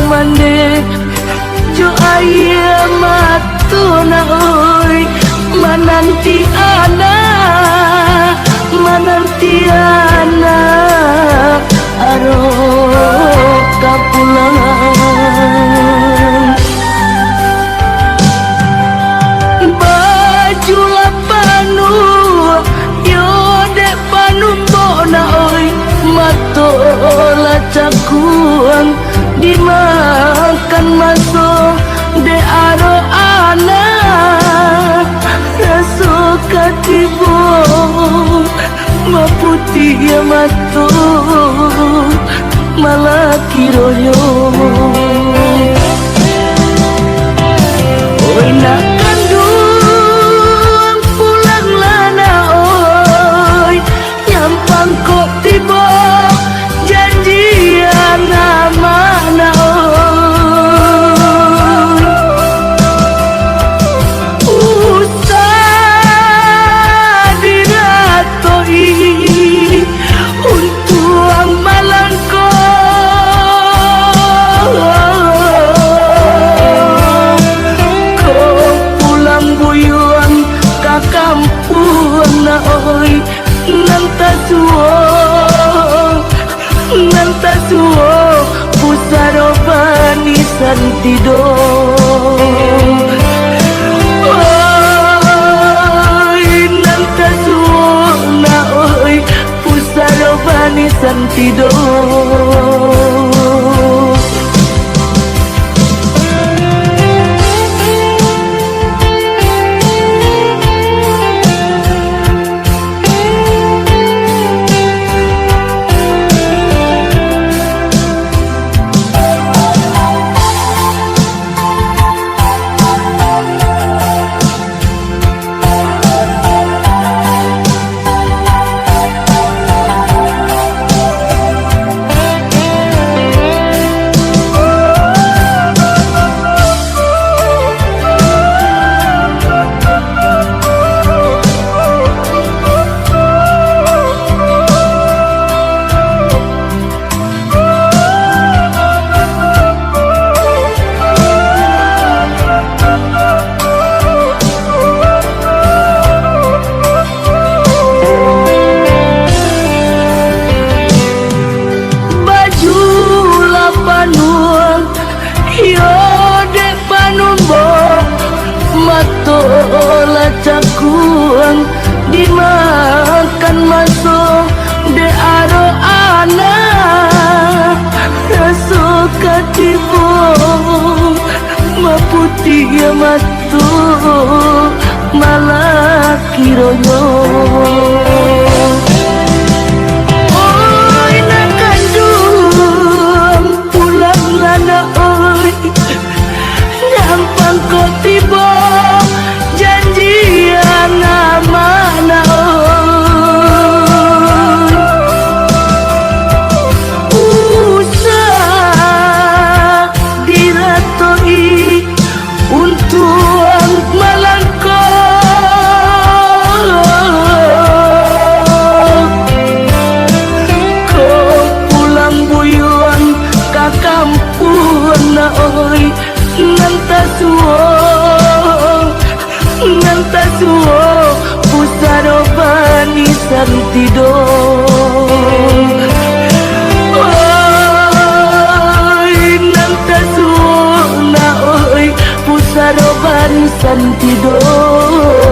mande jo aya matuna oi mananti ana aro kapulang baju lapanu yo dek panumbona oi matola cakuang dimakan masuk de aro anak raso katibo maputi ya matu malah kiroyo oi nak kandung pulang lana oi nyampang kok tiba janjian mana Nantasuo pusaro panisan tidur oi nantasuo na oi pusaro panisan tidur matola cakuang dimakan masuk de aro anak raso katibo maputi ya matu malah kiroyo oi nak kandung pulang lana oi nyampang kok tiba janjian mana usah diratoi untuk melangkah kau pulang buyuan ke kampung na oi nantasuo pusaro panisan tidur oi nantasuo na oi pusaro panisan tidur